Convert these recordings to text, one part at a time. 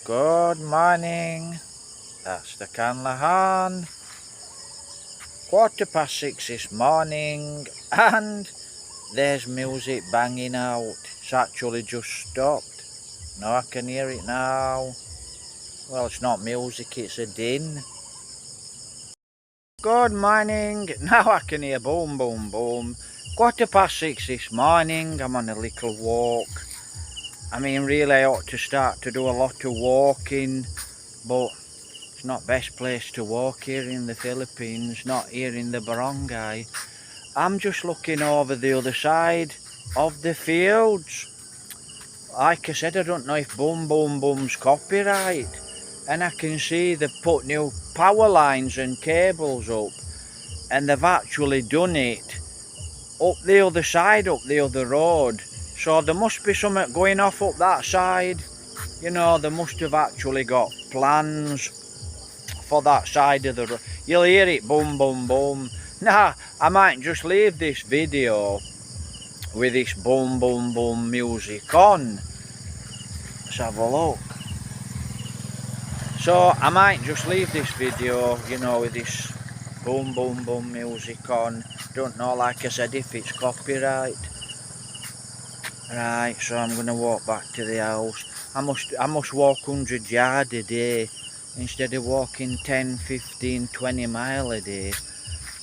Good morning. That's the Canlahan. 6:15 this morning, and there's music banging out. It's actually just stopped. Now I can hear it now. Well, it's not music, it's a din. Good morning. Now I can hear boom, boom, boom. 6:15 this morning. I'm on a little walk. I mean, really, I ought to start to do a lot of walking, but it's not best place to walk here in the Philippines, not here in the barangay. I'm just looking over the other side of the fields. Like I said, I don't know if Boom Boom Boom's copyright. And I can see they've put new power lines and cables up. And they've actually done it up the other side, up the other road. So there must be something going off up that side. You know, they must have actually got plans for that side of the road. You'll hear it boom, boom, boom. Nah, I might just leave this video with this boom, boom, boom music on. Let's have a look. So I might just leave this video, you know, with this boom, boom, boom music on. Don't know, like I said, if it's copyright. Right, so I'm gonna walk back to the house. I must walk 100 yards a day instead of walking 10, 15, 20 miles a day.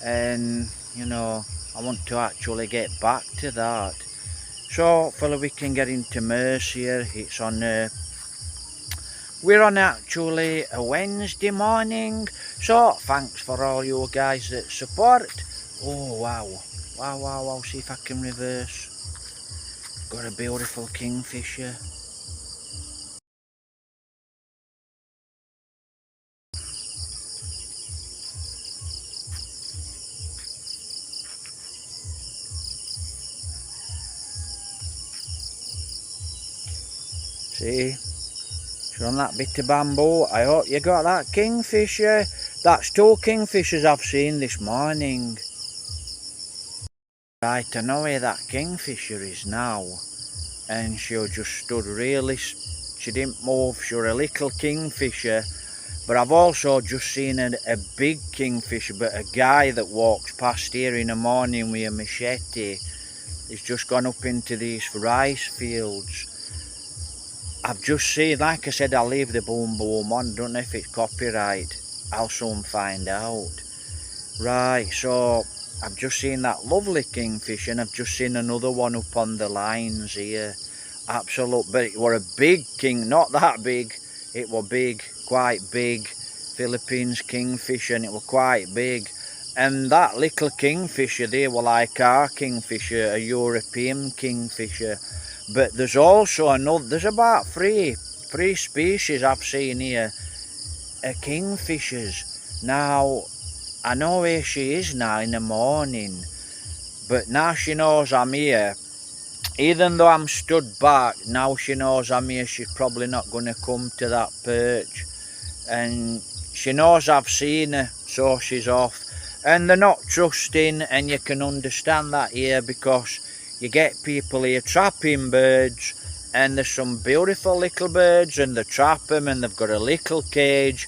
And you know, I want to actually get back to that. So hopefully we can get into Mercia. It's on we're on actually a Wednesday morning. So thanks for all you guys that support. Oh wow, wow, wow, wow. See if I can reverse. Got a beautiful kingfisher. See, it's on that bit of bamboo. I hope you got that kingfisher. That's 2 kingfishers I've seen this morning. Right, I know where that kingfisher is now. And she just stood really, she didn't move. She was a little kingfisher. But I've also just seen a big kingfisher, but a guy that walks past here in the morning with a machete. He's just gone up into these rice fields. I've just seen, like I said, I'll leave the boom boom on. Don't know if it's copyright. I'll soon find out. Right, so I've just seen that lovely kingfish, and I've just seen another one up on the lines here. Absolute, but it were a big king, not that big. It were big, quite big. Philippines kingfish, and it were quite big. And that little kingfisher, they were like our kingfisher, a European kingfisher. But there's also another, there's about three species I've seen here, kingfishers. Now, I know where she is now in the morning, but now she knows I'm here. Even though I'm stood back, now she knows I'm here, she's probably not going to come to that perch. And she knows I've seen her, so she's off. And they're not trusting, and you can understand that here, because you get people here trapping birds, and there's some beautiful little birds, and they trap them, and they've got a little cage,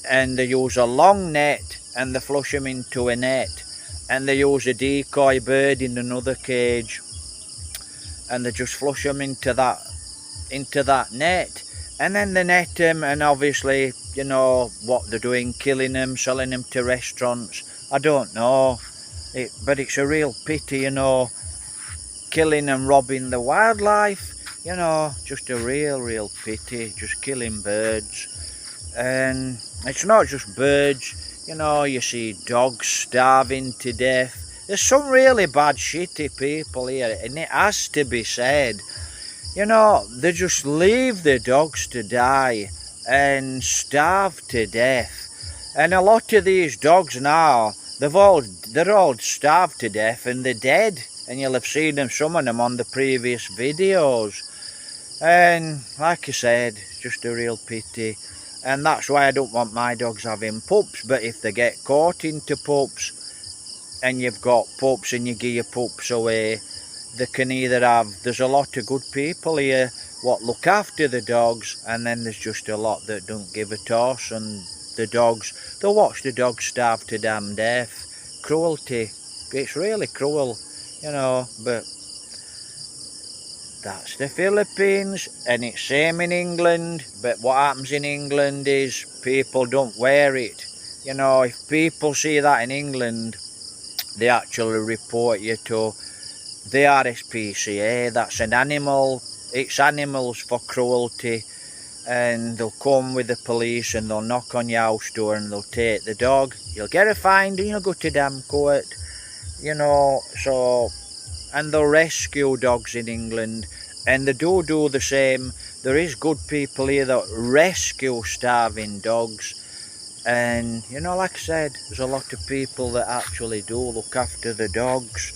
and they use a long net, and they flush them into a net, and they use a decoy bird in another cage, and they just flush them into that net, and then they net them, and obviously, you know what they're doing, killing them, selling them to restaurants. I don't know, but it's a real pity, you know, killing and robbing the wildlife, you know, just a real pity, just killing birds. And it's not just birds, you know, you see dogs starving to death. There's some really bad shitty people here, and it has to be said. You know, they just leave the dogs to die and starve to death. And a lot of these dogs now, they're all starved to death, and they're dead. And you'll have seen them, some of them, on the previous videos. And like I said, it's just a real pity. And that's why I don't want my dogs having pups. But if they get caught into pups, and you've got pups and you give your pups away, they can either have, there's a lot of good people here what look after the dogs, and then there's just a lot that don't give a toss, and the dogs, they'll watch the dogs starve to damn death. Cruelty, it's really cruel, you know, but that's the Philippines, and it's same in England. But what happens in England is people don't wear it. You know, if people see that in England, they actually report you to the RSPCA. That's an animal, it's animals for cruelty, and they'll come with the police and they'll knock on your house door and they'll take the dog. You'll get a fine and you'll go to damn court, you know. So, and they'll rescue dogs in England, and they do the same. There is good people here that rescue starving dogs, and you know, like I said, there's a lot of people that actually do look after the dogs,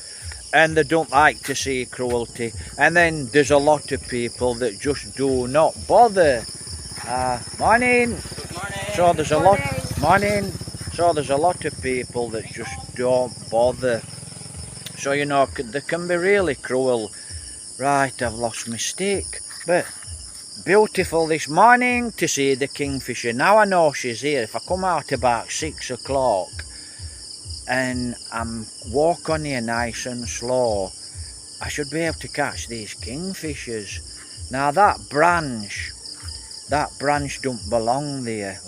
and they don't like to see cruelty. And then there's a lot of people that just do not bother. Morning. Good morning. So there's a lot. Morning. So there's a lot of people that just don't bother. So, you know, they can be really cruel. Right, I've lost my stick. But beautiful this morning to see the kingfisher. Now I know she's here. If I come out about 6 o'clock and I'm walk on here nice and slow, I should be able to catch these kingfishers. Now that branch don't belong there.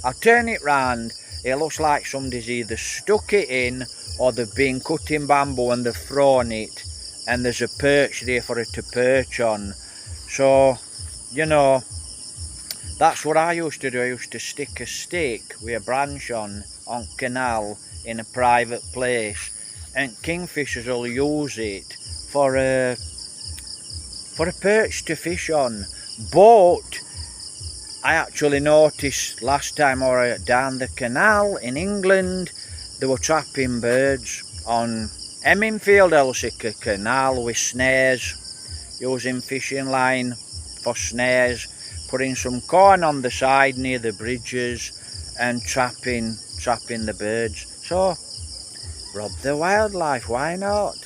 I'll turn it round. It looks like somebody's either stuck it in or they've been cutting bamboo and they've thrown it, and there's a perch there for it to perch on. So, you know, that's what I used to do. I used to stick a stick with a branch on canal in a private place, and kingfishers will use it for a perch to fish on. But I actually noticed last time I was down the canal in England, they were trapping birds on Hemmingfield Elsica Canal with snares, using fishing line for snares, putting some corn on the side near the bridges and trapping the birds. So, rob the wildlife, why not?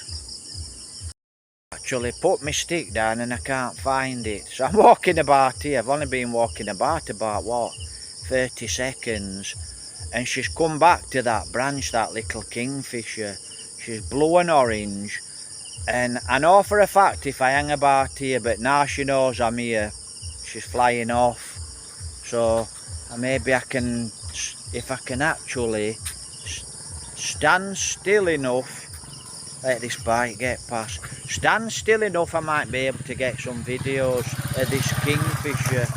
Actually put my stick down and I can't find it. So I'm walking about here. I've only been walking about 30 seconds. And she's come back to that branch, that little kingfisher. She's blue and orange. And I know for a fact if I hang about here, but now she knows I'm here, she's flying off. So maybe I can, if I can actually stand still enough, let this bike get past, stand still enough, I might be able to get some videos of this kingfisher.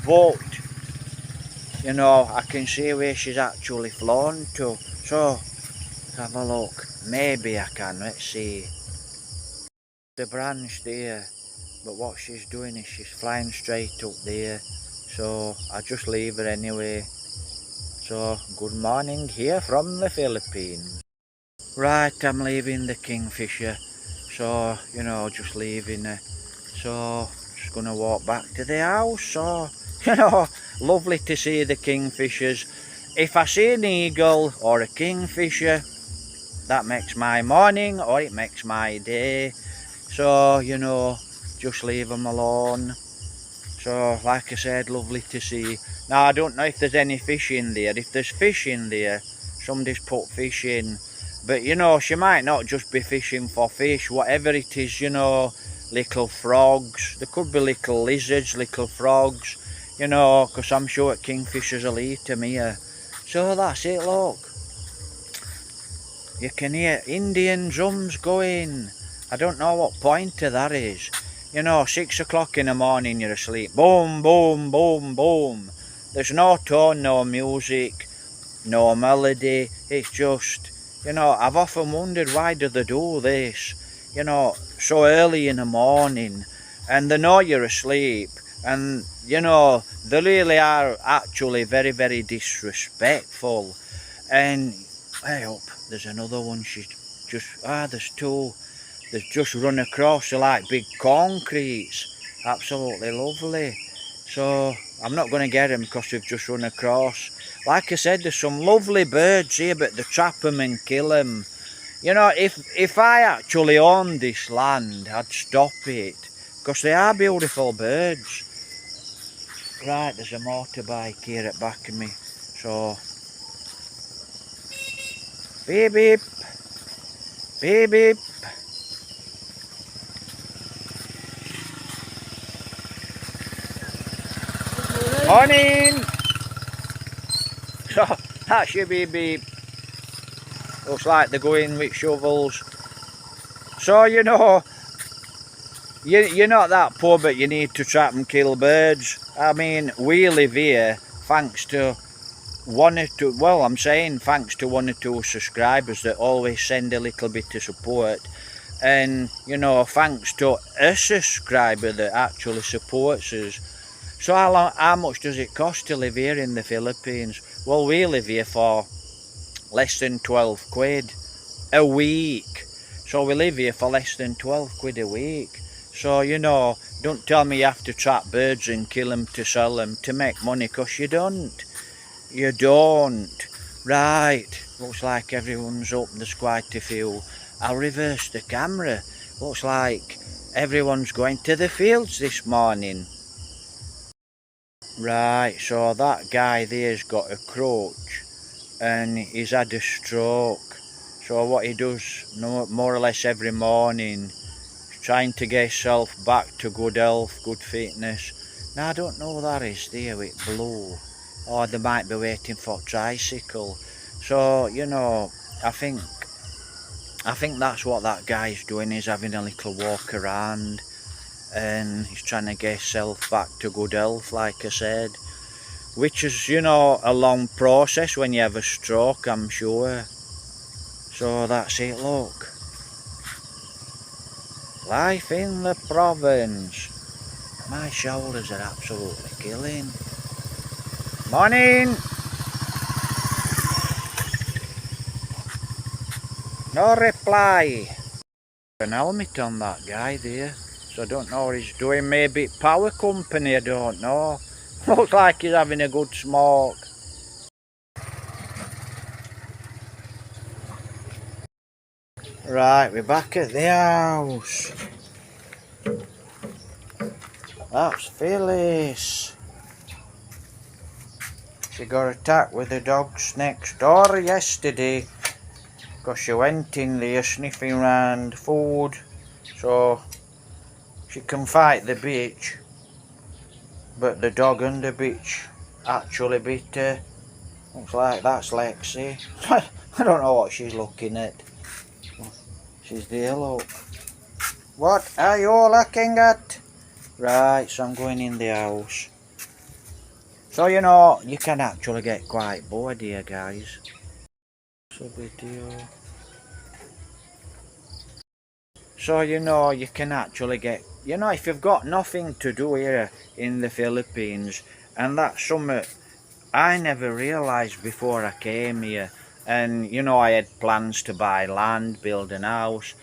But you know, I can see where she's actually flown to. So, have a look. Maybe I can. Let's see. The branch there. But what she's doing is she's flying straight up there. So, I just leave her anyway. So, good morning here from the Philippines. Right, I'm leaving the kingfisher. So, you know, just leaving her. So, just gonna walk back to the house. So, you know, lovely to see the kingfishers. If I see an eagle or a kingfisher, that makes my morning or it makes my day. So, you know, just leave them alone. So, like I said, lovely to see. Now, I don't know if there's any fish in there. If there's fish in there, somebody's put fish in. But, you know, she might not just be fishing for fish. Whatever it is, you know, little frogs. There could be little lizards, little frogs. You know, because I'm sure kingfishers will eat them here. So that's it, look. You can hear Indian drums going. I don't know what pointer that is. You know, 6 o'clock in the morning you're asleep. Boom, boom, boom, boom. There's no tone, no music, no melody. It's just, you know, I've often wondered why do they do this? You know, so early in the morning. And they know you're asleep. And, you know, they really are actually very, very disrespectful. And, hey up, there's another one. She's just, there's two. They've just run across. They're like big concretes. Absolutely lovely. So, I'm not going to get them because they've just run across. Like I said, there's some lovely birds here, but they trap them and kill them. You know, if I actually owned this land, I'd stop it. because they are beautiful birds. Right, there's a motorbike here at back of me, so beep beep, beep beep. Morning! So that's your beep beep. Looks like they're going with shovels. So you know, you're not that poor, but you need to trap and kill birds. I mean, we live here thanks to one or two, well, I'm saying thanks to one or two subscribers that always send a little bit of support. And, you know, thanks to a subscriber that actually supports us. So how much does it cost to live here in the Philippines? Well, we live here for less than 12 quid a week. So we live here for less than 12 quid a week. So, you know, don't tell me you have to trap birds and kill them to sell them to make money, because you don't. You don't. Right, looks like everyone's up. There's quite a few. I'll reverse the camera. Looks like everyone's going to the fields this morning. Right, so that guy there's got a crutch and he's had a stroke. So what he does more or less every morning is trying to get himself back to good health, good fitness. Now I don't know who that is there with blue. Or they might be waiting for a tricycle. So, you know, I think that's what that guy's doing. He's having a little walk around and he's trying to get himself back to good health, like I said, which is, you know, a long process when you have a stroke, I'm sure. So that's it, look. Life in the province. My shoulders are absolutely killing. Morning! No reply. An helmet on that guy there, so I don't know what he's doing. Maybe power company, I don't know. Looks like he's having a good smoke. Right, we're back at the house. That's Phyllis. She got attacked with the dogs next door yesterday because she went in there sniffing around food, so she can fight the bitch, but the dog and the bitch actually bit her. Looks like that's Lexi. I don't know what she's looking at. She's there, look. What are you looking at? Right, so I'm going in the house. So, you know, you can actually get quite bored here, guys. So, you know, you can actually get, you know, if you've got nothing to do here in the Philippines, and that's something I never realised before I came here. And, you know, I had plans to buy land, build an house.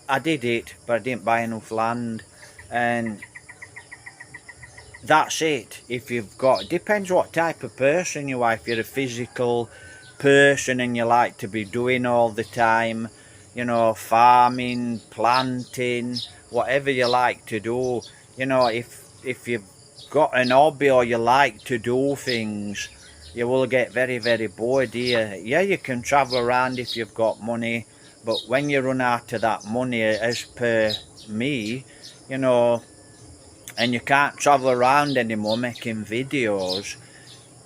I did it, but I didn't buy enough land. And that's it. If you've got, depends what type of person you are. If you're a physical person and you like to be doing all the time, you know, farming, planting, whatever you like to do, you know, if you've got an hobby or you like to do things, you will get very, very bored here. Yeah, you can travel around if you've got money, but when you run out of that money, as per me, you know, and you can't travel around anymore making videos,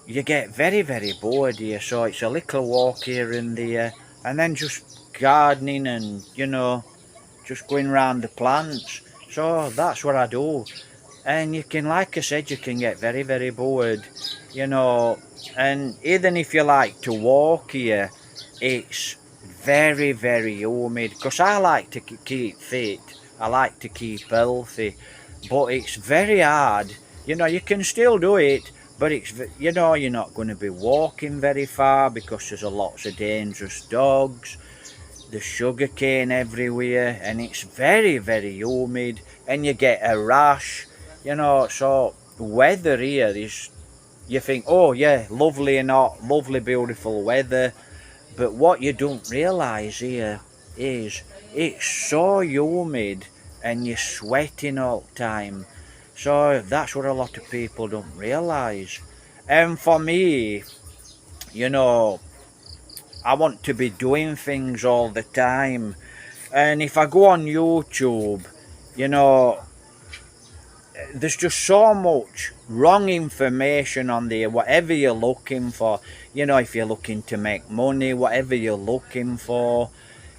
you get very, very bored here. So it's a little walk here and there, and then just gardening and, you know, just going around the plants. So that's what I do. And you can, like I said, you can get very, very bored, you know. And even if you like to walk here, it's very, very humid, because I like to keep fit, I like to keep healthy, but it's very hard. You know, you can still do it, but it's, you know, you're not going to be walking very far because there's lots of dangerous dogs. There's sugar cane everywhere, and it's very, very humid, and you get a rash, you know. So weather here is, you think, oh yeah, lovely and hot, lovely beautiful weather, but what you don't realise here is it's so humid and you're sweating all the time. So that's what a lot of people don't realise. And for me, you know, I want to be doing things all the time. And if I go on YouTube, you know, there's just so much wrong information on there, whatever you're looking for. You know, if you're looking to make money, whatever you're looking for,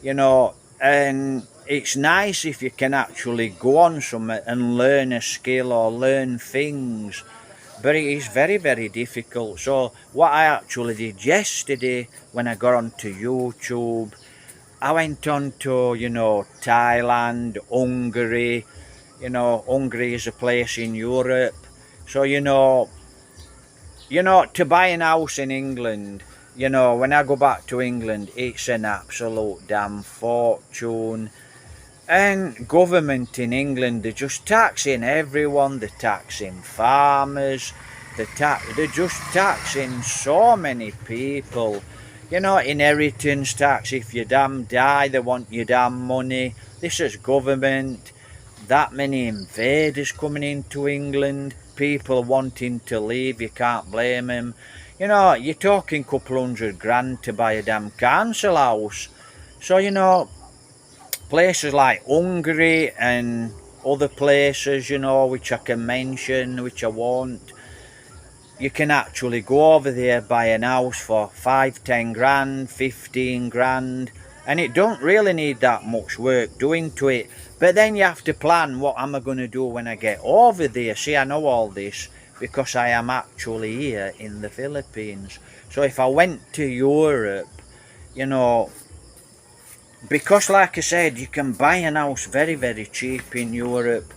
you know, and it's nice if you can actually go on something and learn a skill or learn things, but it is very, very difficult. So what I actually did yesterday when I got onto YouTube, I went on to, you know, Thailand, Hungary. You know, Hungary is a place in Europe. So, to buy an house in England, you know, when I go back to England, it's an absolute damn fortune. And government in England, they're just taxing everyone. They're taxing farmers. They're just taxing so many people. You know, inheritance tax. If you damn die, they want your damn money. This is government. That many invaders coming into England. People wanting to leave. You can't blame them. You know, you're talking couple £100,000 to buy a damn council house. So, you know, places like Hungary and other places, you know, which I can mention, which I won't, you can actually go over there, buy an house for 5, 10 grand, 15 grand, and it don't really need that much work doing to it. But then you have to plan, what am I going to do when I get over there? See, I know all this because I am actually here in the Philippines. So if I went to Europe, you know, because like I said, you can buy an house very, very cheap in Europe.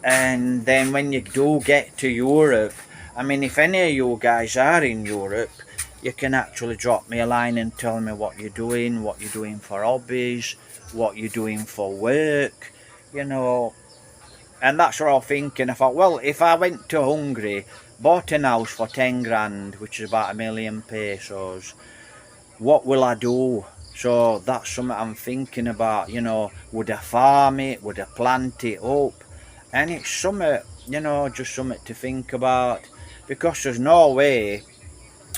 And then when you do get to Europe, I mean, if any of you guys are in Europe, you can actually drop me a line and tell me what you're doing for hobbies, what you're doing for work, you know. And that's what I'm thinking. I thought, well, if I went to Hungary, bought an house for 10 grand, which is about £1,000,000, what will I do? So that's something I'm thinking about, you know. Would I farm it? Would I plant it up? And it's something, you know, just something to think about. Because there's no way,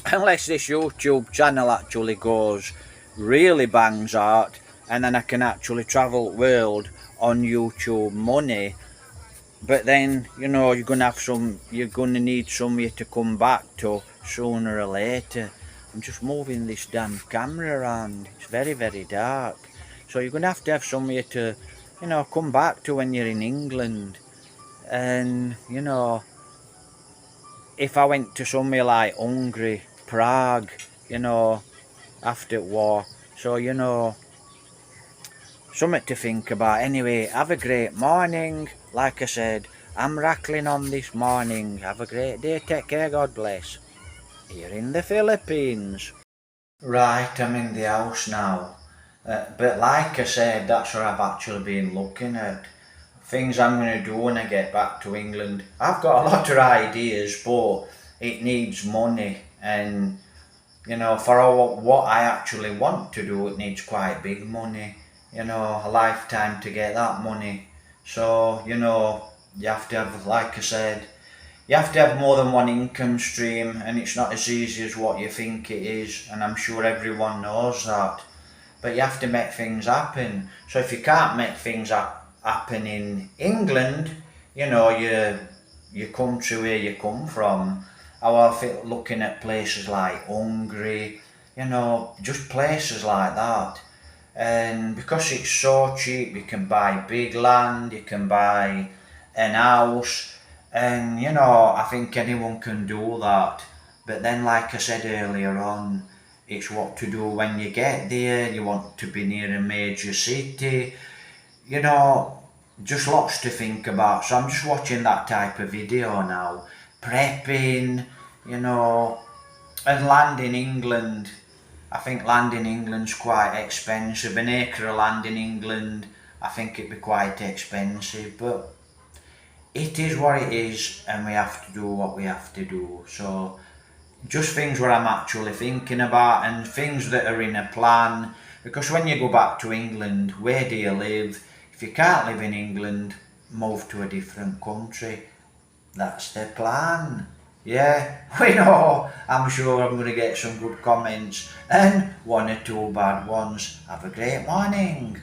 unless this YouTube channel actually goes really bangs out, and then I can actually travel the world on YouTube money. But then, you know, you're gonna need somewhere to come back to sooner or later. I'm just moving this damn camera around. It's very, very dark. So you're gonna have to have somewhere to, you know, come back to when you're in England. And, you know, if I went to somewhere like Hungary, Prague, you know, after war. So, you know, something to think about. Anyway, have a great morning. Like I said, I'm rattling on this morning. Have a great day. Take care. God bless. Here in the Philippines. Right, I'm in the house now. But like I said, that's what I've actually been looking at. Things I'm going to do when I get back to England. I've got a lot of ideas, but it needs money. And, you know, for what I actually want to do, it needs quite big money. You know, a lifetime to get that money. So, you know, you have to have, like I said, you have to have more than one income stream, and it's not as easy as what you think it is, and I'm sure everyone knows that. But you have to make things happen. So if you can't make things happen in England, you know, you come to where you come from. I was looking at places like Hungary, you know, just places like that. And because it's so cheap, you can buy big land, you can buy an house, and you know, I think anyone can do that. But then, like I said earlier on, it's what to do when you get there. You want to be near a major city, you know, just lots to think about. So I'm just watching that type of video now, prepping, you know. And land in England, I think land in England's quite expensive. An acre of land in England, I think it'd be quite expensive, but it is what it is, and we have to do what we have to do. So just things what I'm actually thinking about, and things that are in a plan. Because when you go back to England, where do you live? If if you can't live in England, move to a different country. That's the plan. Yeah, we know. I'm sure I'm going to get some good comments and one or two bad ones. Have a great morning.